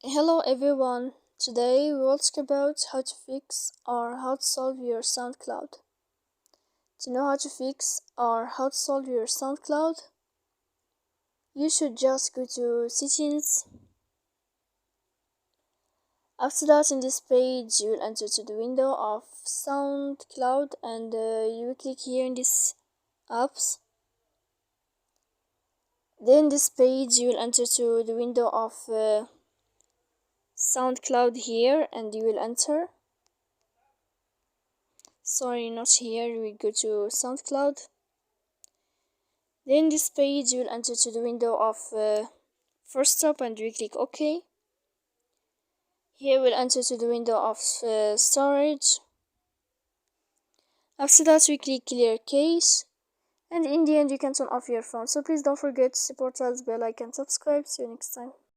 Hello everyone. Today we will talk about how to fix or how to solve your SoundCloud. To know how to fix or how to solve your SoundCloud, you should just go to settings. After that, in this page, you will enter to the window of SoundCloud and you will click here in this apps. Then this page, you will enter to the window of SoundCloud here and you will enter. Sorry, not here. We go to SoundCloud. Then this page you will enter to the window of first stop and we click OK. Here we'll enter to the window of storage. After that we click clear cache, and in the end you can turn off your phone. So please don't forget to support us, bell icon, subscribe. See you next time.